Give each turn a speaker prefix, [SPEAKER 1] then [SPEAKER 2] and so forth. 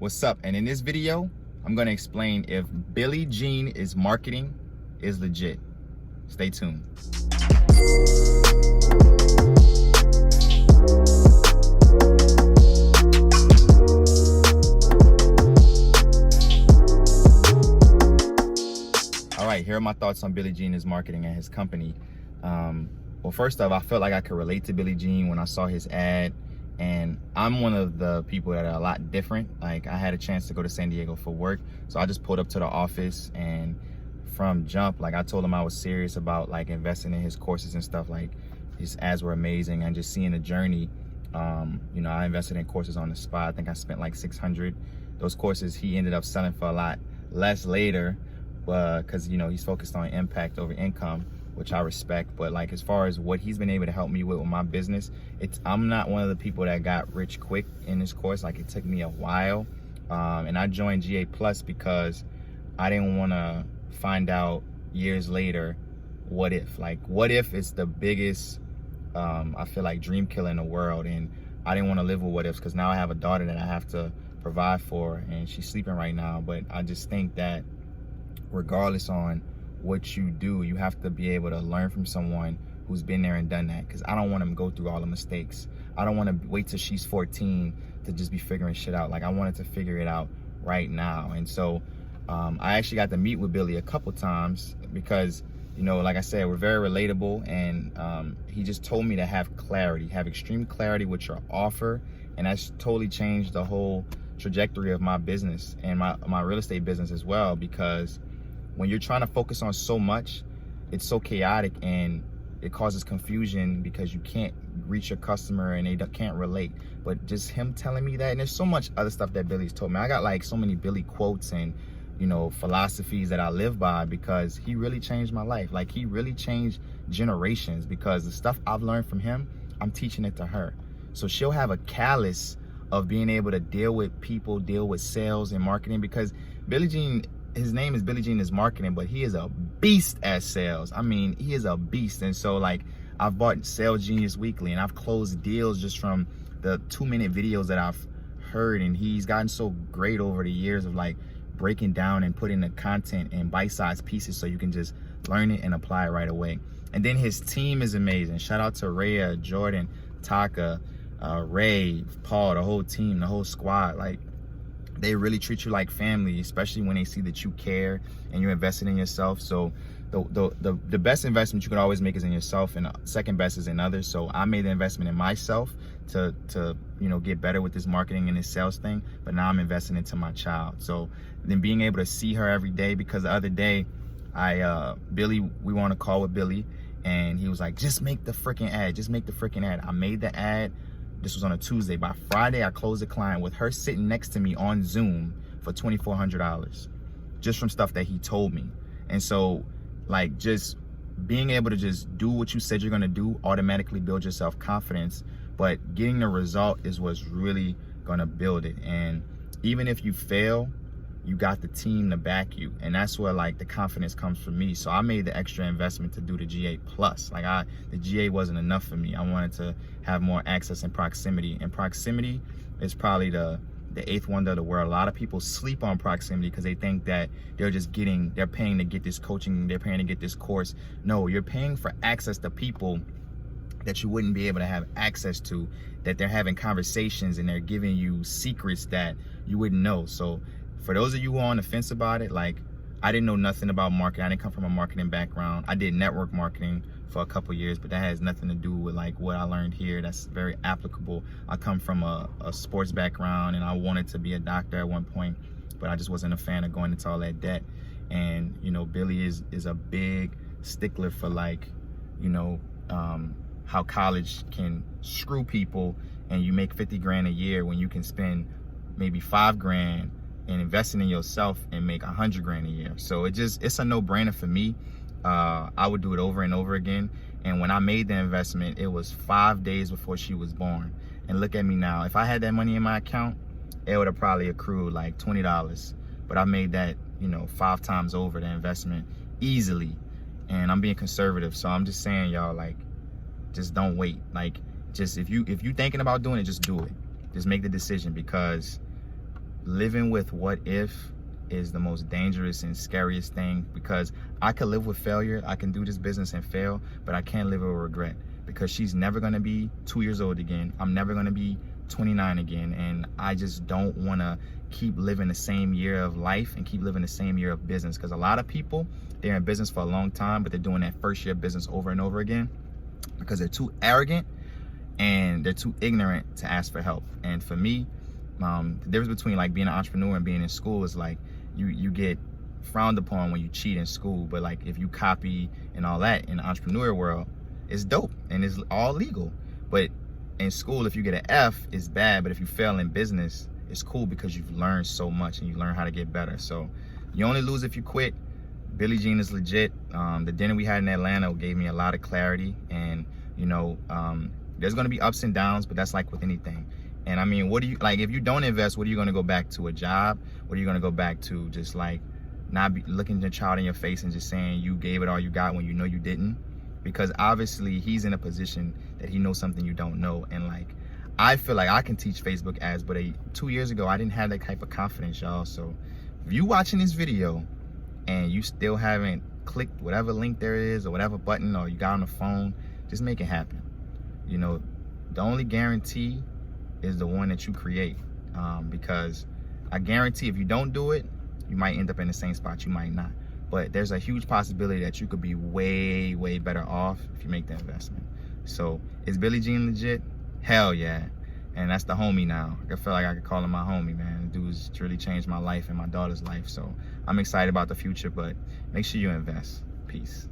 [SPEAKER 1] What's up? And in this video, I'm gonna explain if Billie Jean is marketing is legit. Stay tuned. All right, here are my thoughts on Billie Jean is marketing and his company. Well, first off, I felt like I could relate to Billie Jean when I saw his ad. And I'm one of the people that are a lot different. Like, I had a chance to go to San Diego for work, so I just pulled up to the office, and from jump, like, I told him I was serious about like investing in his courses and stuff. Like, his ads were amazing, and just seeing the journey. You know, I invested in courses on the spot. I think I spent like 600. Those courses he ended up selling for a lot less later, because you know, he's focused on impact over income, which I respect. But like, as far as what he's been able to help me with my business, I'm not one of the people that got rich quick in this course. Like, it took me a while. And I joined GA Plus because I didn't want to find out years later what if it's the biggest I feel like dream killer in the world. And I didn't want to live with what ifs, because now I have a daughter that I have to provide for, and she's sleeping right now. But I just think that regardless on what you do, you have to be able to learn from someone who's been there and done that, because I don't want them to go through all the mistakes. I don't want to wait till she's 14 to just be figuring shit out. Like, I wanted to figure it out right now. And so I actually got to meet with Billy a couple times because, you know, like I said, we're very relatable. And he just told me to have clarity, have extreme clarity with your offer. And that's totally changed the whole trajectory of my business and my real estate business as well, because when you're trying to focus on so much, it's so chaotic and it causes confusion because you can't reach your customer and they can't relate. But just him telling me that, and there's so much other stuff that Billy's told me. I got like so many Billy quotes and, you know, philosophies that I live by, because he really changed my life. Like, he really changed generations, because the stuff I've learned from him, I'm teaching it to her. So she'll have a callus of being able to deal with people, deal with sales and marketing, because Billie Jean, his name is Billie Jean is marketing, but he is a beast at sales. I mean, he is a beast. And so, like, I've bought Sales Genius Weekly, and I've closed deals just from the 2-minute videos that I've heard. And he's gotten so great over the years of like breaking down and putting the content in bite-sized pieces so you can just learn it and apply it right away. And then his team is amazing. Shout out to Rhea, Jordan, Taka, Ray, Paul, the whole team, the whole squad. Like, they really treat you like family, especially when they see that you care and you're invested in yourself. So the best investment you can always make is in yourself, and the second best is in others. So I made the investment in myself to you know, get better with this marketing and this sales thing, but now I'm investing into my child. So then being able to see her every day, because the other day we were on a call with Billy, and he was like, just make the freaking ad, just make the freaking ad. I made the ad. This was on a Tuesday. By Friday, I closed a client with her sitting next to me on Zoom for $2,400, just from stuff that he told me. And so, like, just being able to just do what you said you're gonna do automatically build your self-confidence, but getting the result is what's really gonna build it. And even if you fail, you got the team to back you, and that's where like the confidence comes from me. So I made the extra investment to do the GA Plus. Like, the GA wasn't enough for me. I wanted to have more access and proximity. And proximity is probably the eighth wonder of the world. A lot of people sleep on proximity because they think that they're paying to get this coaching, they're paying to get this course. No, you're paying for access to people that you wouldn't be able to have access to, that they're having conversations and they're giving you secrets that you wouldn't know. So for those of you who are on the fence about it, like, I didn't know nothing about marketing. I didn't come from a marketing background. I did network marketing for a couple years, but that has nothing to do with like what I learned here. That's very applicable. I come from a sports background, and I wanted to be a doctor at one point, but I just wasn't a fan of going into all that debt. And, you know, Billy is a big stickler for, like, you know, how college can screw people, and you make 50 grand a year when you can spend maybe 5 grand and investing in yourself and make 100 grand a year. So it's a no-brainer for me. I would do it over and over again. And when I made the investment, it was 5 days before she was born. And look at me now. If I had that money in my account, it would have probably accrued like $20. But I made that, you know, 5 times over the investment easily. And I'm being conservative. So I'm just saying, y'all, like, just don't wait. Like, just if you thinking about doing it, just do it. Just make the decision, because living with what if is the most dangerous and scariest thing, because I could live with failure. I can do this business and fail, but I can't live with regret, because she's never gonna be 2 years old again. I'm never gonna be 29 again. And I just don't wanna keep living the same year of life and keep living the same year of business, because a lot of people, they're in business for a long time, but they're doing that first year of business over and over again because they're too arrogant and they're too ignorant to ask for help. And for me, the difference between like being an entrepreneur and being in school is like you get frowned upon when you cheat in school, but like if you copy and all that in the entrepreneur world, it's dope and it's all legal. But in school, if you get an F, it's bad, but if you fail in business, it's cool because you've learned so much and you learn how to get better. So you only lose if you quit. Billie Jean is legit. The dinner we had in Atlanta gave me a lot of clarity, and you know, there's gonna be ups and downs, but that's like with anything. And I mean, what do you, like, if you don't invest, what are you gonna go back to? A job? What are you gonna go back to? Just like not be looking your child in your face and just saying you gave it all you got when you know you didn't? Because obviously he's in a position that he knows something you don't know. And like, I feel like I can teach Facebook ads, but 2 years ago, I didn't have that type of confidence, y'all. So if you watching this video and you still haven't clicked whatever link there is or whatever button, or you got on the phone, just make it happen. You know, the only guarantee is the one that you create, because I guarantee if you don't do it, you might end up in the same spot, you might not. But there's a huge possibility that you could be way, way better off if you make the investment. So is Billie Jean legit? Hell yeah. And that's the homie now. I feel like I could call him my homie, man. The dude's really changed my life and my daughter's life. So I'm excited about the future, but make sure you invest. Peace.